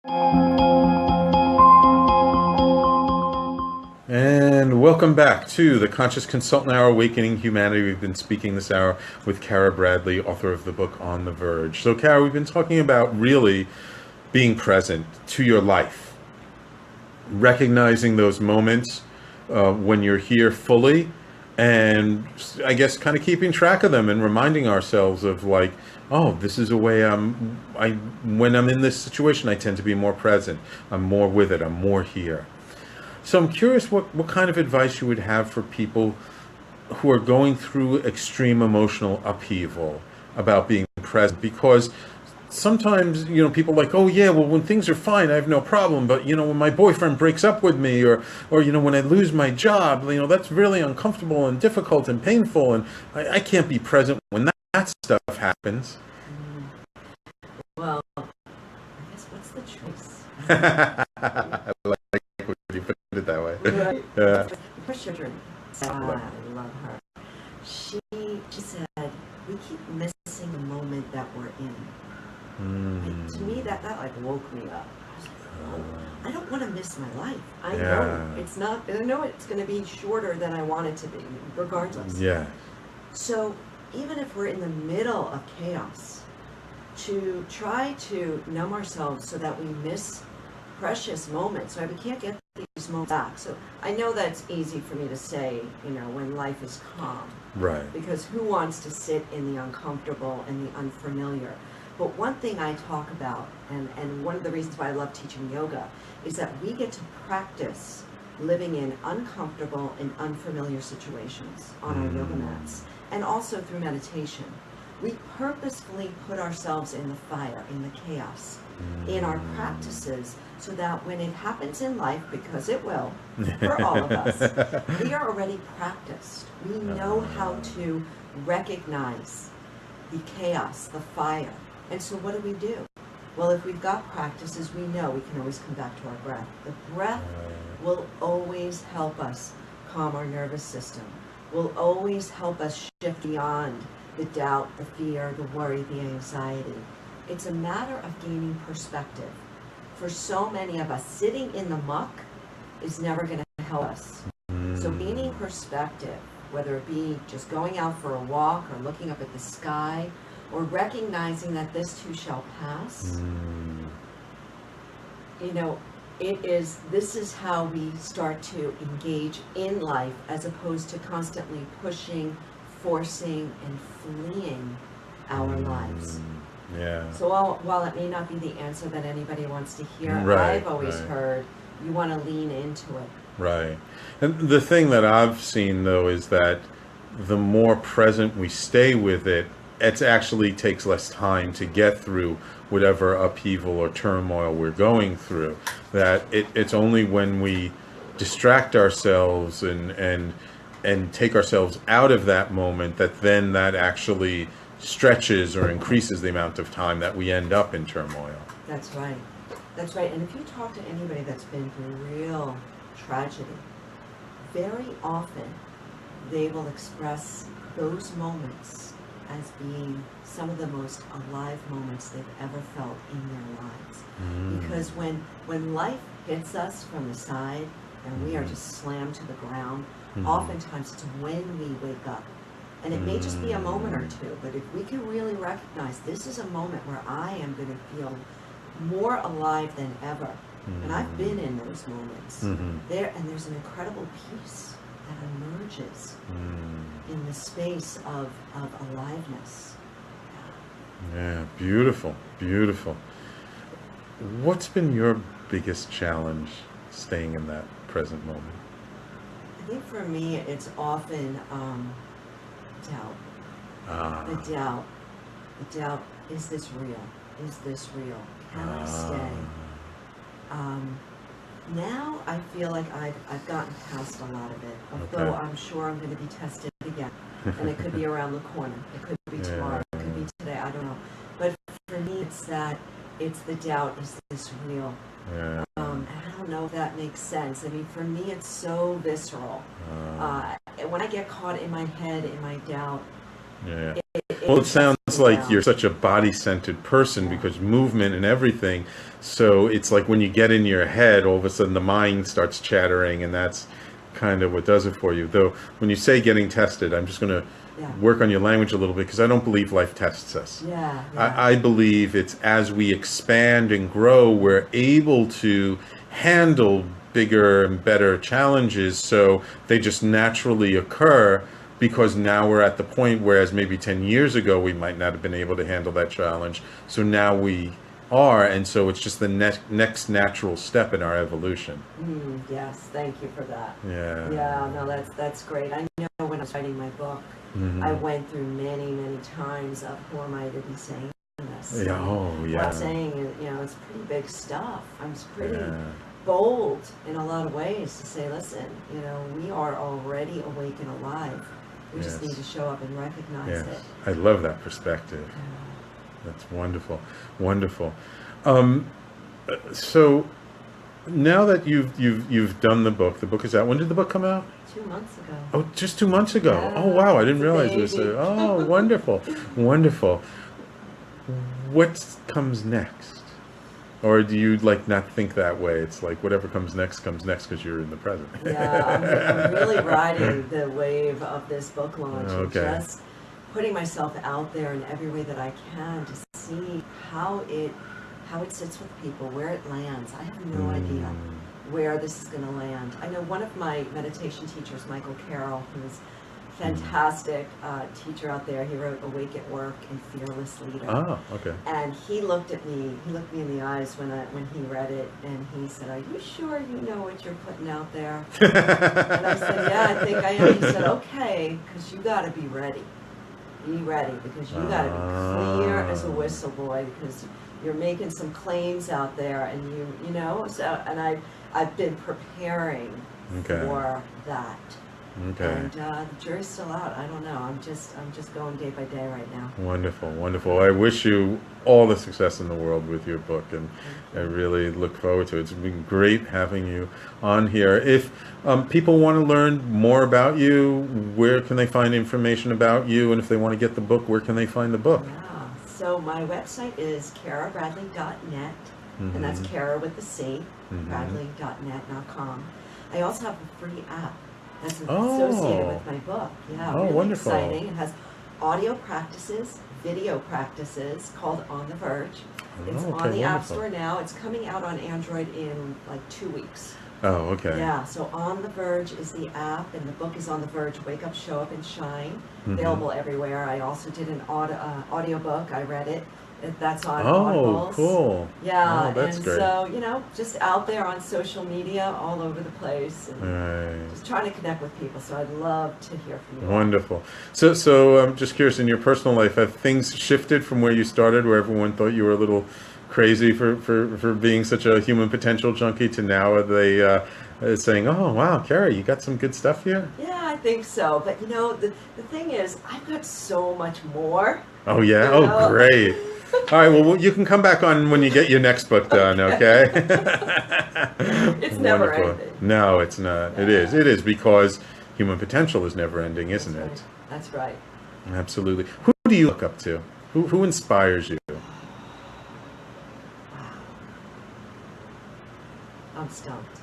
And welcome back to the Conscious Consultant Hour, Awakening Humanity. We've been speaking this hour with Cara Bradley, author of the book On The Verge. So, Cara, we've been talking about really being present to your life, recognizing those moments when you're here fully, and I guess kind of keeping track of them and reminding ourselves of like, oh, this is a way when I'm in this situation, I tend to be more present. I'm more with it. I'm more here. So I'm curious what kind of advice you would have for people who are going through extreme emotional upheaval about being present, because sometimes, people are like, oh yeah, well, when things are fine, I have no problem. But, when my boyfriend breaks up with me or when I lose my job, that's really uncomfortable and difficult and painful. And I can't be present when that stuff happens. Well, I guess what's the choice? I like when you put it that way. Right. Yeah. Push your dream. I love her. She said, we keep missing the moment that we're in. And to me, that like woke me up. I was like, oh, I don't want to miss my life. I know it's not. I know it's going to be shorter than I want it to be, regardless. Yeah. So even if we're in the middle of chaos, to try to numb ourselves so that we miss precious moments, right? We can't get these moments back. So I know that's easy for me to say, when life is calm. Right. Because who wants to sit in the uncomfortable and the unfamiliar? But one thing I talk about, and one of the reasons why I love teaching yoga, is that we get to practice living in uncomfortable and unfamiliar situations on our yoga mats, and also through meditation. We purposefully put ourselves in the fire, in the chaos, in our practices, so that when it happens in life, because it will, for all of us, we are already practiced. We know how to recognize the chaos, the fire. And so what do? Well, if we've got practices, we know we can always come back to our breath. The breath will always help us calm our nervous system, will always help us shift beyond the doubt, the fear, the worry, the anxiety. It's a matter of gaining perspective. For so many of us, sitting in the muck is never going to help us. So gaining perspective, whether it be just going out for a walk or looking up at the sky, or recognizing that this too shall pass, this is how we start to engage in life, as opposed to constantly pushing, forcing, and fleeing our lives. Yeah. So while it may not be the answer that anybody wants to hear, I've always heard you want to lean into it. Right. And the thing that I've seen, though, is that the more present we stay with it, it actually takes less time to get through whatever upheaval or turmoil we're going through. That it's only when we distract ourselves and take ourselves out of that moment that actually stretches or increases the amount of time that we end up in turmoil. That's right. That's right. And if you talk to anybody that's been through real tragedy, very often they will express those moments as being some of the most alive moments they've ever felt in their lives. Because when life hits us from the side and we are just slammed to the ground, oftentimes it's when we wake up. And it may just be a moment or two, but if we can really recognize this is a moment where I am going to feel more alive than ever, and I've been in those moments, there's an incredible peace that emerges in the space of aliveness. Yeah, beautiful, beautiful. What's been your biggest challenge staying in that present moment? I think for me, it's often doubt. The doubt, is this real? Is this real? Can I stay? Now I feel like I've gotten past a lot of it, although I'm sure I'm going to be tested again. And it could be around the corner. It could be tomorrow. It could be today. I don't know. But for me, it's the doubt, is this real? Yeah. And I don't know if that makes sense. I mean, for me, it's so visceral. When I get caught in my head, in my doubt, Well, it sounds like down. you're such a body-centered person because movement and everything. So it's like when you get in your head, all of a sudden the mind starts chattering, and that's kind of what does it for you. Though when you say getting tested, I'm just going to Yeah. work on your language a little bit because I don't believe life tests us. Yeah. I believe it's as we expand and grow, we're able to handle bigger and better challenges. So they just naturally occur because now we're at the point whereas maybe 10 years ago we might not have been able to handle that challenge. So now we are, and so it's just the next natural step in our evolution. Yes, thank you for that. Yeah. Yeah, no, that's great. I know when I was writing my book, I went through many times of who am I to be saying this. Yeah. Oh, What yeah. I'm saying is, it's pretty big stuff. I'm pretty Yeah. bold in a lot of ways to say, listen, we are already awake and alive. We just Yes. need to show up and recognize Yes. it. I love that perspective. That's wonderful, wonderful. So now that you've done the book is out. When did the book come out? 2 months ago. Oh, just 2 months ago. Yeah, Oh, wow! I didn't it's a realize this. baby. Oh, wonderful, wonderful. What comes next? Or do you not think that way? It's like whatever comes next because you're in the present. Yeah, I'm really riding the wave of this book launch and Okay. just putting myself out there in every way that I can to see how it sits with people, where it lands. I have no idea where this is going to land. I know one of my meditation teachers, Michael Carroll, who's a fantastic teacher out there. He wrote Awake at Work and Fearless Leader. Oh, okay. And he looked me in the eyes when he read it, and he said, "Are you sure you know what you're putting out there?" And I said, "Yeah, I think I am." He said, "Okay, because you got to be ready. Be ready, because you got to be clear as a whistle, boy, because you're making some claims out there, and you know." So, and I've been preparing Okay. for that. Okay. And the jury's still out. I don't know. I'm just going day by day right now. Wonderful, wonderful. I wish you all the success in the world with your book, and I really look forward to it. It's been great having you on here. If people want to learn more about you, where can they find information about you? And if they want to get the book, where can they find the book? Yeah. So my website is carabradley.net, and that's Cara with the C, bradley.net.com. I also have a free app that's associated with my book. Yeah, Oh, really wonderful. exciting. It has audio practices, video practices called On The Verge. It's Oh, okay, on the App wonderful. Store now. It's coming out on Android in 2 weeks. Oh, okay. Yeah, so On The Verge is the app, and the book is On The Verge, Wake Up, Show Up, and Shine. Available everywhere. I also did an audio book. I read it. That's on Oh, Audibles. cool. Yeah, Oh, that's and great. so, just out there on social media all over the place, and Right. just trying to connect with people. So I'd love to hear from you. Wonderful. So I'm just curious, in your personal life, have things shifted from where you started, where everyone thought you were a little crazy for being such a human potential junkie, to now are they saying, "Oh, wow, Cara, you got some good stuff here"? Yeah, I think so. But the thing is, I've got so much more. Oh, yeah? You know? Oh, great. All right, well, you can come back on when you get your next book done, okay? It's never Wonderful. ending. No, it's not. It is because human potential is never ending, isn't it? That's right. Absolutely. Who do you look up to? Who inspires you? I'm stumped.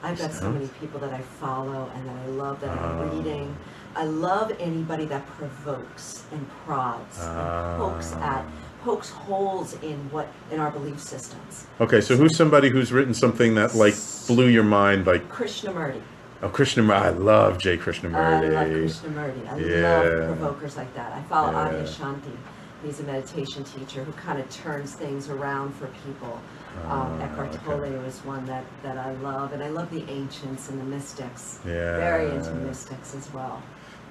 I've got so many people that I follow and that I love, that I'm reading. I love anybody that provokes and prods and pokes holes in our belief systems. Okay, so who's somebody who's written something that blew your mind, like Krishnamurti. Oh, Krishnamurti. I love Jay Krishnamurti. I love Krishnamurti. I Yeah. love provokers like that. I follow Yeah. Anya Shanti. He's a meditation teacher who kind of turns things around for people. Eckhart Tolle is one that I love, and I love the ancients and the mystics. Yeah. Very into mystics as well.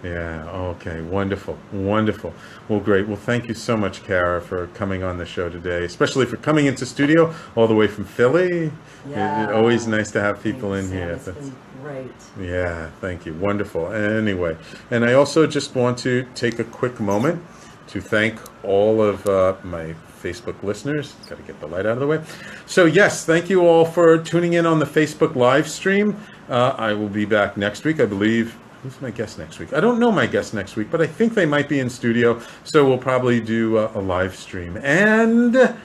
Yeah, okay, wonderful, wonderful. Well, great. Well, thank you so much, Cara, for coming on the show today, especially for coming into studio all the way from Philly. Yeah. It's always nice to have people in Thanks, here. Sam. It's been great. Yeah, thank you. Wonderful. Anyway, and I also just want to take a quick moment to thank all of my Facebook listeners. Got to get the light out of the way. So yes, thank you all for tuning in on the Facebook live stream. I will be back next week, I believe. Who's my guest next week? I don't know my guest next week, but I think they might be in studio, so we'll probably do a live stream. And I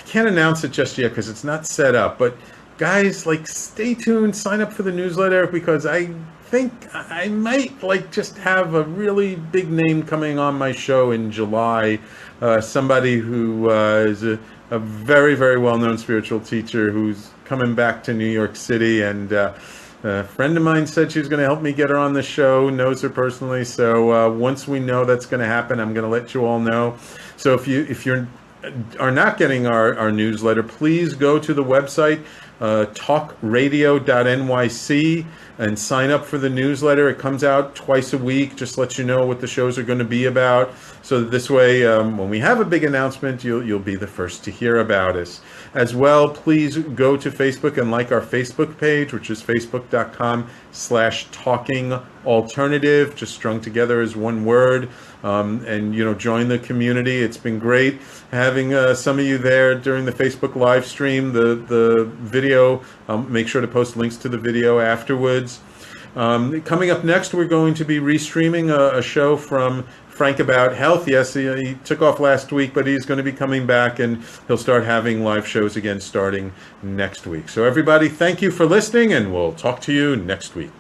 can't announce it just yet because it's not set up, but guys, like, stay tuned, sign up for the newsletter, because I think I might, like, just have a really big name coming on my show in July. Somebody who is a very, very well-known spiritual teacher who's coming back to New York City, and a friend of mine said she was going to help me get her on the show, knows her personally. So once we know that's going to happen, I'm going to let you all know. So if you are not getting our newsletter, please go to the website, talkradio.nyc, and sign up for the newsletter. It comes out twice a week, just let you know what the shows are going to be about, so that this way, when we have a big announcement, you'll be the first to hear about us. As well, please go to Facebook and like our Facebook page, which is facebook.com/talkingalternative, just strung together as one word. And join the community. It's been great having some of you there during the Facebook live stream. The video, make sure to post links to the video afterwards. Coming up next, we're going to be restreaming a show from Frank About Health. Yes, he took off last week, but he's going to be coming back, and he'll start having live shows again starting next week. So everybody, thank you for listening, and we'll talk to you next week.